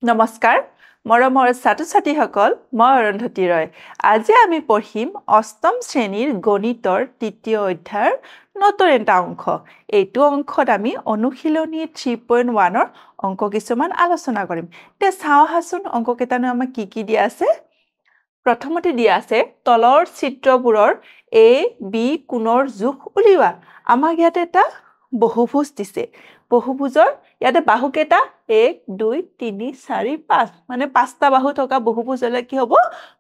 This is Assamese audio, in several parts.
নমস্কাৰ মৰমৰ ছাত্ৰ-ছাত্ৰীসকল মই অৰুন্ধতী ৰয় আজি আমি পঢ়িম অষ্টম শ্ৰেণীৰ গণিতৰ তৃতীয় অধ্যায়ৰ নতুন এটা অংক এইটো অংকত আমি অনুশীলনী 3.1 ৰ অংক কিছুমান আলোচনা কৰিম তে চাও হাসুন অংক কেইটানো আমাক কি দিয়া আছে প্ৰথমতে দিয়া আছে তলৰ চিত্ৰবোৰৰ a b কোণৰ জোখ উলিওৱা আমাক ইয়াতে এটা বহুভুজ দিছে বহুভুজৰ ইয়াতে বাহু কেটা 1 2 3 4 5 মানে পাঁচটা বাহু থকা বহুভুজ হলে কি হ'ব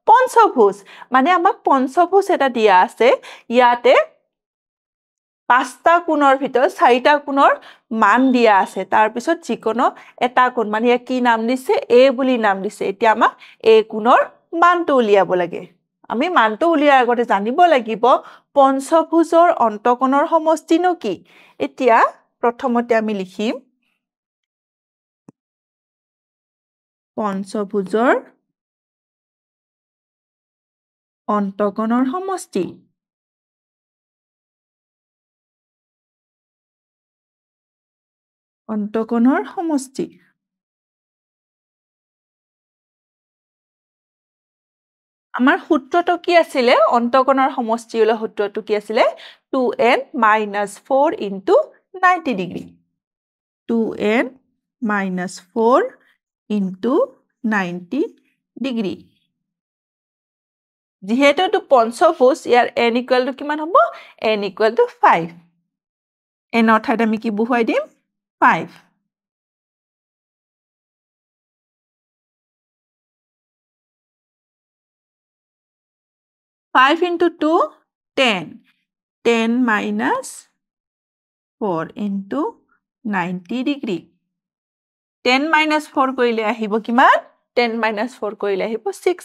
পঞ্চভুজ মানে আমাক পঞ্চভুজ এটা দিয়া আছে ইয়াতে পাঁচটা কোণৰ ভিতৰত চাৰিটা কোণৰ মান দিয়া আছে তাৰ পিছত যিকোনো এটা কোণ মানে কি নাম দিছে a বুলি নাম দিছে এতিয়া আমাক a কোণৰ মানটো উলিয়াব লাগে আমি মানটো উলিয়াৰ আগতে জানিব লাগিব পঞ্চভুজৰ অন্তকোণৰ সমষ্টিনো কি এতিয়া প্ৰথমতে আমি লিখিম পঞ্চভুজৰ অন্তকোণৰ সমষ্টি আমাৰ সূত্ৰটো কি আছিল অন্তকোণৰ সমষ্টি উলিওৱা সূত্ৰটো কি আছিল 2n - 4 * 90 ডিগ্ৰী 2n - 4 * 90 ডিগ্ৰী যেহেতু এটো পঞ্চভুজ ইয়াৰ n = কিমান হ'ব n = 5 n অৰ্থাৎ আমি কি বহুৱাই দিম 5 5 into 2 10 10 minus 4 into 90 degree 10 minus 4 কৰিলে আহিব কিমান 10 minus 4 কৰিলে আহিব 6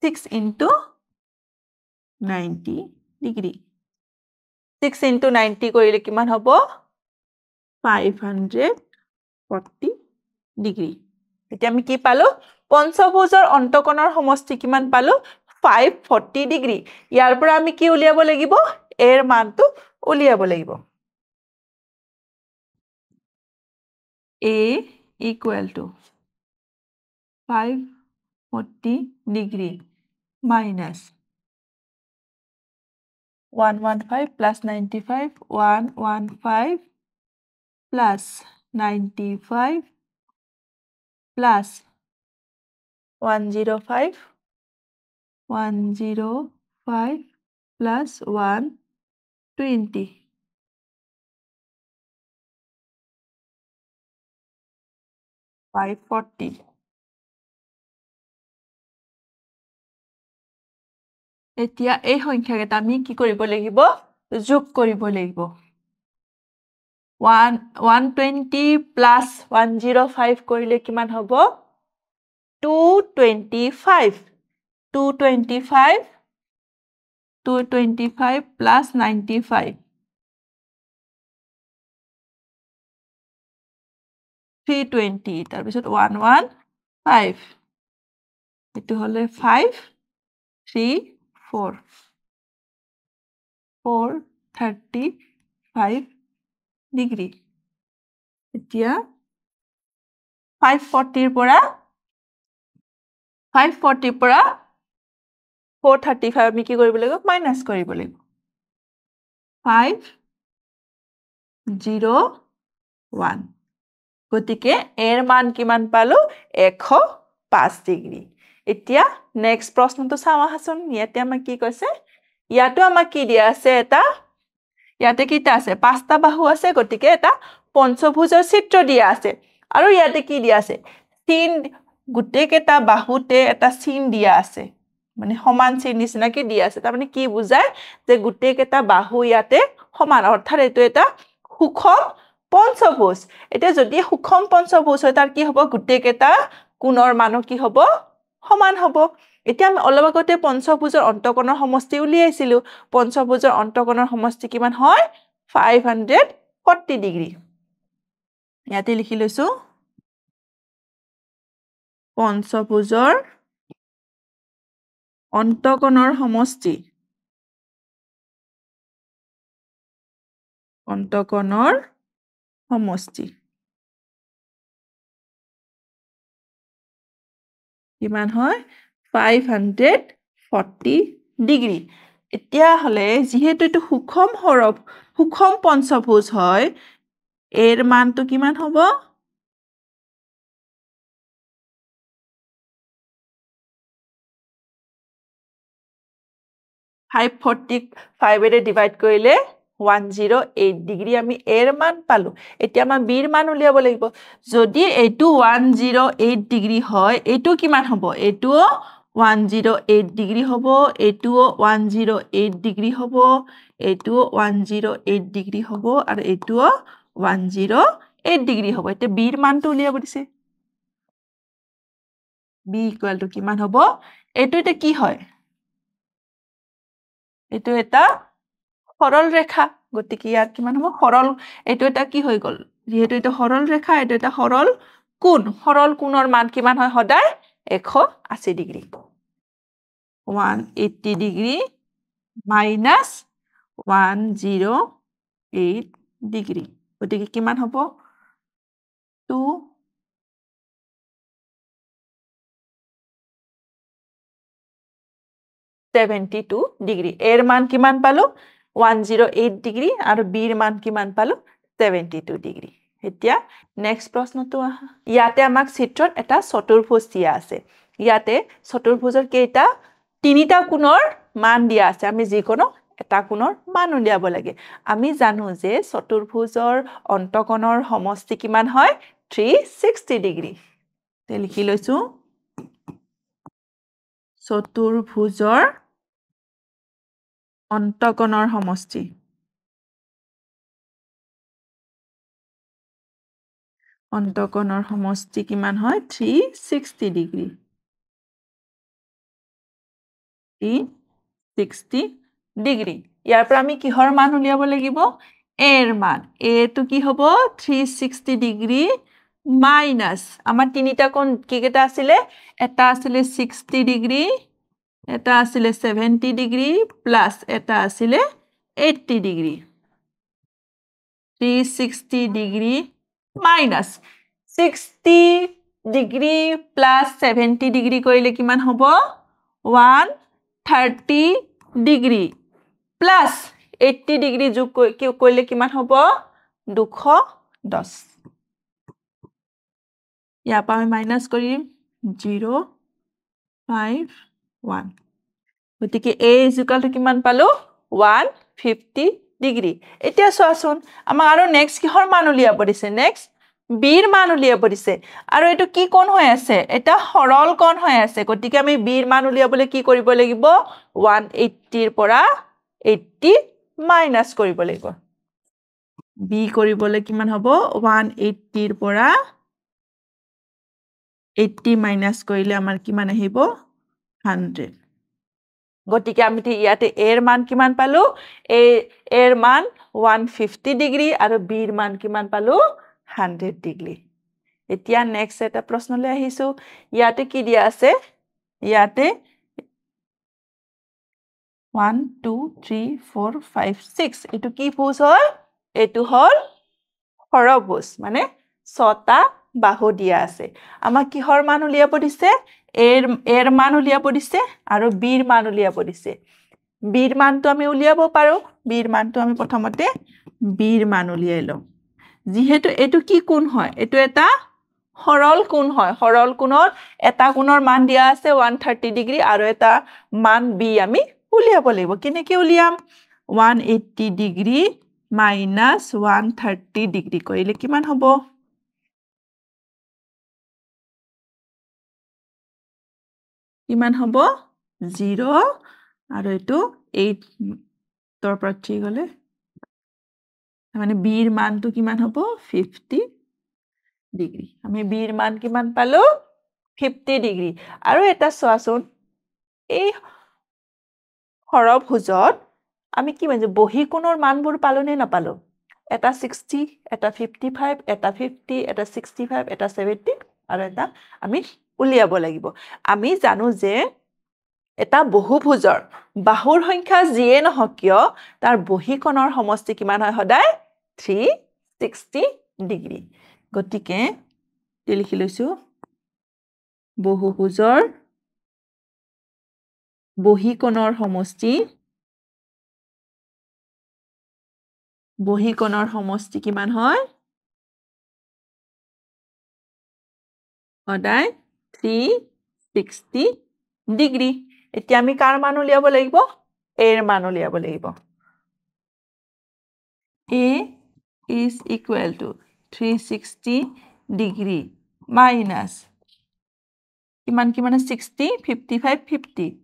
6 into 90 degree 6 into 90 কৰিলে কিমান হ'ব 540 degree এতিয়া আমি কি পালো পঞ্চভুজৰ অন্তকোণৰ সমষ্টি কিমান পালো 540 ডিগ্ৰী ইয়াৰ পৰা আমি কি উলিয়াব লাগিব এৰ মানটো উলিয়াব লাগিব a = 540 degree minus 115 plus 95 115 plus 95 plus 105 105 plus 120 540 এতিয়া এই সংখ্যাকেইটা আমি কি কৰিব লাগিব যোগ কৰিব লাগিব 120 plus 105 কৰিলে কিমান হ'ব 225 225 plus 95 320 তাৰ পিছত 115 এটো হলে 5 3 4 435 ডিগ্ৰী এতিয়া 540 ৰ পৰা 435 আমি কি কৰিব লাগিব মাইনাস কৰিব লাগিব 501 গতিকে এৰ মান কিমান পালো 105 ডিগ্ৰী এতিয়া নেক্সট প্ৰশ্নটো চাও আহাচোন ইয়াতে আমাক কি কৈছে ইয়াতো আমাক কি দিয়া আছে এটা ইয়াতে কিটা আছে পাঁচটা বাহু আছে গতিকে এটা পঞ্চভুজৰ চিত্ৰ দিয়া আছে আৰু ইয়াতে কি দিয়া আছে তিন গুটে কেটা বাহুতে এটা চিন দিয়া আছে মানে সমান চিন নিচিনা কি দিয়া আছে তাৰ মানে কি বুজায় যে গুটে কেটা বাহু ইয়াতে সমান অৰ্থাৎ এটো এটা সুষম পঞ্চভুজ এটা যদি সুষম পঞ্চভুজ হয় তাৰ কি হ'ব গুটে কেটা কোণৰ মানো কি হ'ব সমান হ'ব এতিয়া আমি অলপ আগতে পঞ্চভুজৰ অন্তকোণৰ সমষ্টি উলিয়াইছিলো পঞ্চভুজৰ অন্তকোণৰ সমষ্টি কিমান হয় 540 ডিগ্ৰী ইয়াতে লিখি লৈছো পঞ্চভুজৰ অন্তকোণৰ সমষ্টি কিমান হয় 540 ডিগ্ৰী এতিয়া হলে যেহেতু এটো সুষম পঞ্চভুজ হয় এৰ মানটো কিমান হ'ব 545 এৰে ডিভাইড কৰিলে 108 ডিগ্ৰী আমি এৰ মান পালো এতিয়া আমাৰ বিৰ মান উলিয়াব লাগিব যদি এইটো 108 ডিগ্ৰী হয় এইটো কিমান হ'ব এইটো 108 ডিগ্ৰী হ'ব এইটো 108 ডিগ্ৰী হ'ব এইটো 108 ডিগ্ৰী হ'ব আৰু এইটো 108 ডিগ্ৰী হ'ব এতিয়া বিৰ মানটো উলিয়াব দিছে বি ইকুয়াল টু কিমান হ'ব এইটো এটা কি হয় এইটো এটা সৰল ৰেখা গতিকে ইয়াত কিমান হ'ব সৰল এইটো এটা কি হৈ গল যেহেতু এটা সৰল ৰেখা এইটো এটা সৰল কোণৰ মান কিমান হয় সদায় 180 ডিগ্ৰী 180 ডিগ্ৰী মাইনাস 108 ডিগ্ৰী গতিকে কিমান হ'ব 272 ডিগ্ৰী এৰ মান কিমান পালো 108 ডিগ্ৰী আৰু বিৰ মান কিমান পালো 72 ডিগ্ৰী এতিয়া নেক্সট প্ৰশ্নটো আহা ইয়াতে আমাক চিত্ৰত এটা চতুৰ্ভুজ দিয়া আছে ইয়াতে চতুৰ্ভুজৰ কেইটা তিনিটা কোণৰ মান দিয়া আছে আমি যিকোনো এটা কোণৰ মান উলিয়াব লাগে আমি জানো যে চতুৰ্ভুজৰ অন্তকোণৰ সমষ্টি কিমান হয় 360 ডিগ্ৰী তে লিখি লৈছো চতুৰ্ভুজৰ অন্তকোণৰ সমষ্টি কিমান হয় 360 ডিগ্ৰী 360 ডিগ্ৰী ইয়াৰ পৰা আমি কিহৰ মান উলিয়াব লাগিব এৰ মান এটো কি হ'ব 360 ডিগ্ৰী মাইনাস আমাৰ তিনিটা কোণ কি কেটা আছিলে এটা আছিলে 60 ডিগ্ৰী এটা আছিলে 70 ডিগ্ৰী প্লাস এটা আছিলে 80 degree 360 degree minus 60 degree plus 70 degree কৰিলে কিমান হ'ব 130 ডিগ্ৰী প্লাস 80 ডিগ্ৰী যোগ কৰিলে কিমান হ'ব 210 ইয়াৰ পৰা আমি মাইনাস কৰিম 051 গতিকে a = কিমান পালো 150 ডিগ্ৰী এতিয়া চোৱাচোন আমাক আৰু নেক্সট কিহৰ মান উলিয়াব দিছে নেক্সট বিৰ মান উলিয়াব দিছে আৰু এটো কি কোণ হৈ আছে এটা সৰল কোণ হৈ আছে গতিকে আমি বিৰ মান উলিয়াবলৈ কি কৰিব লাগিব 180 ৰ পৰা 80 মাইনাস কৰিব লাগিব বি কৰিবলৈ কিমান হ'ব 180 ৰ পৰা 80 মাইনাস কৰিলে আমাৰ কিমান আহিব 100 গতিকে আমি ইয়াতে এৰ মান কিমান পালো এৰ মান 150 ডিগ্ৰী আৰু বিৰ মান কিমান পালো 100 ডিগ্ৰী এতিয়া নেক্সট এটা প্ৰশ্নলৈ আহিছো ইয়াতে কি দিয়া আছে ইয়াতে 1 2 3 4 5 6 এটো কি ভুজ হয় এটো হল সৰভুজ মানে 6টা বাহু দিয়া আছে আমাক কিহৰ মান উলিয়াব দিছে এৰ মান উলিয়াব দিছে আৰু বিৰ মান উলিয়াব দিছে বিৰ মানটো আমি উলিয়াব পাৰো বিৰ মানটো আমি প্ৰথমতে বিৰ মান উলিয়াই লওঁ যেহেতু এটো কি কোণ হয় এটো এটা সৰল কোণ হয় সৰল কোণৰ এটা কোণৰ মান দিয়া আছে 130 ডিগ্ৰী আৰু এটা মান বি আমি উলিয়াব লাগিব কেনেকৈ উলিয়াম 180 ডিগ্ৰী মাইনাস 130 ডিগ্ৰী কৰিলে কিমান হ'ব কিমান হ'ব 0 আৰু এটো 8 তৰ পৰা 3 গলে মানে বিৰ মানটো কিমান হ'ব 50 ডিগ্ৰী আমি বিৰ মান কিমান পালো 50 ডিগ্ৰী আৰু এটা চোৱাচোন এই সৰভুজত আমি কি মানে বহি কোণৰ মানবোৰ পালো নে নাপালো এটা 60 এটা 55 এটা 50 এটা 65 এটা 70 আৰু এটা আমি উলিয়াব লাগিব আমি জানো যে এটা বহুভুজৰ বাহুৰ সংখ্যা যিয়ে নহওক কিয় তাৰ বহি কোণৰ সমষ্টি কিমান হয় সদায় 360 ডিগ্ৰী গতিকে লিখি লৈছো বহুভুজৰ বহীকোণৰ সমষ্টি কিমান হয় সদায় 360 ডিগ্ৰী এতিয়া আমি কাৰ মান উলিয়াব লাগিব এৰ মান উলিয়াব লাগিব a is equal to 360 degree minus কিমান 60 55 50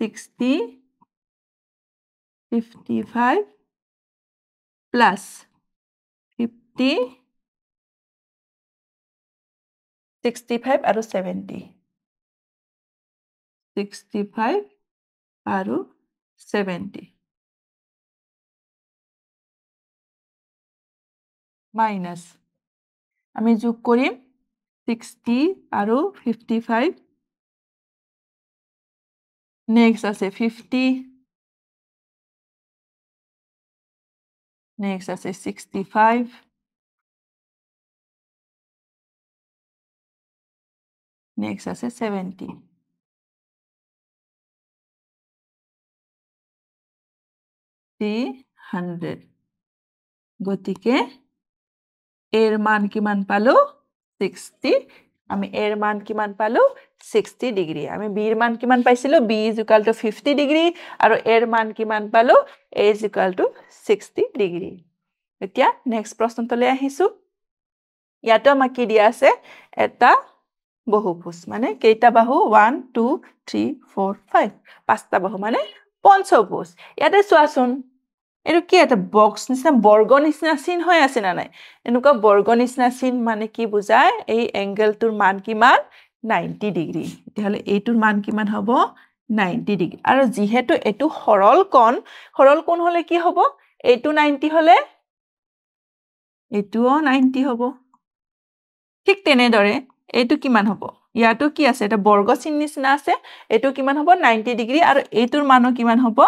60 55 plus 50 65 আৰু 70 65 আৰু 70 minus আমি যোগ কৰিম 60 আৰু 55 next আছে 50 next আছে 65 next আছে 70 300 গতিকে এর মান কিমান পালো 60 আমি এর মান কিমান পালো 60 ডিগ্ৰী আমি b এৰ মান কিমান পাইছিলো b = 50 ডিগ্ৰী আৰু এৰ মান কিমান পালো a = 60 ডিগ্ৰী এতিয়া নেক্সট প্ৰশ্নটোলৈ আহিছো ইয়াতো আমাক কি দিয়া আছে এটা বহুভুজ মানে কেইটা বাহু 1 2 3 4 5 পাঁচটা বাহু মানে পঞ্চভুজ ইয়াতে চোৱাচোন এটো কি এটা বক্স নিচিনা বৰ্গ নিচিনা চিন হৈ আছে না নাই এনেকুৱা বৰ্গ নিচিনা চিন মানে কি বুজায় এই এংগেলটোৰ মান কিমান 90 ডিগ্ৰী তেতিয়াহলে এইটোৰ মান কিমান হ'ব 90 ডিগ্ৰী আৰু যেহেতু এটো সৰল কোণ হলে কি হ'ব এইটো 90 হলে এটোও 90 হ'ব ঠিক তেনেদৰে এইটো কিমান হ'ব ইয়াতো কি আছে এটা বৰ্গ চিন নিচিনা আছে এইটো কিমান হ'ব 90 ডিগ্ৰী আৰু এইটোৰ মানো কিমান হ'ব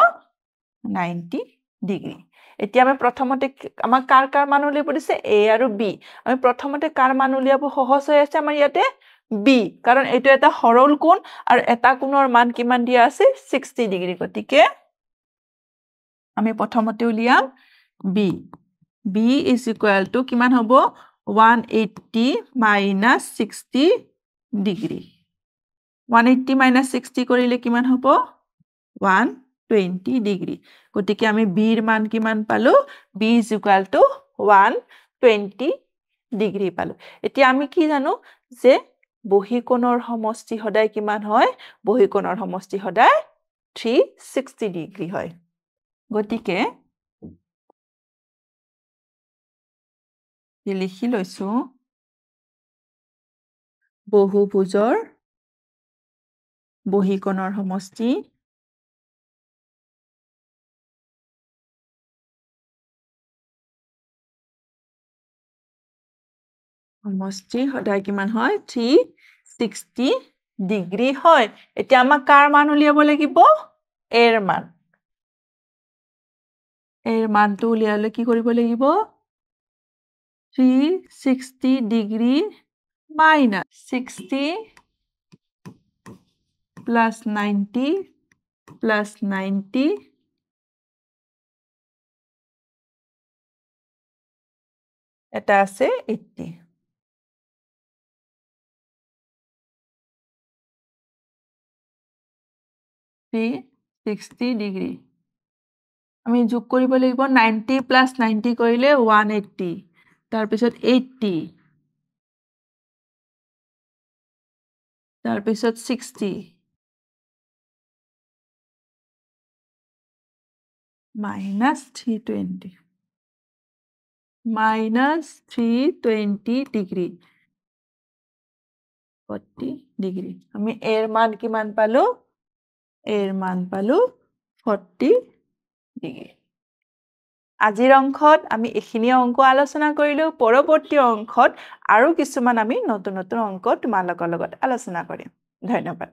90 ডিগ্ৰী এতিয়া আমি প্ৰথমতে আমাৰ কাৰ মান উলিয়াব দিছে a আৰু b আমি প্ৰথমতে কাৰ মান উলিয়াব সহজ হৈ আছে আমাৰ ইয়াতে b কাৰণ এইটো এটা সৰল কোণ আৰু এটা কোণৰ মান কিমান দিয়া আছে 60 ডিগ্ৰী গতিকে আমি প্ৰথমতে উলিয়াম b = কিমান হ'ব 180 minus 60 ডিগ্ৰী 180 minus 60 কৰিলে কিমান হ'ব 120 ডিগ্ৰী গতিকে আমি b এৰ মান কিমান পালো b = 120 ডিগ্ৰী পালো এতিয়া আমি কি জানো যে বহীকোণৰ সমষ্টি সদায় কিমান হয় বহীকোণৰ সমষ্টি সদায় 360 ডিগ্ৰী হয় গতিকে লিখি লৈছো বহুভুজৰ বহীকোণৰ সমষ্টি সদায় কিমান হয় 360 ডিগ্ৰী হয় এতিয়া আমাক কাৰ মান উলিয়াব লাগিব এৰ মানটো উলিয়ালে কি কৰিব লাগিব 360 ডিগ্ৰী minus 60 plus 90 plus 90 এটা আছে 80 360 ডিগ্ৰী আমি যোগ কৰিব লাগিব 90 plus 90 কৰিলে 180 তাৰ পিছত 80 তাৰ পিছত 60 minus 320 ডিগ্ৰী 40 ডিগ্ৰী আমি এৰ মান কিমান পালো এৰ মান পালো 40 ডিগ্ৰী আজিৰ অংকত আমি এখিনি অংক আলোচনা কৰিলো পৰৱৰ্তী অংকত আৰু কিছুমান আমি নতুন অংক তোমালোকৰ লগত আলোচনা কৰিম ধন্যবাদ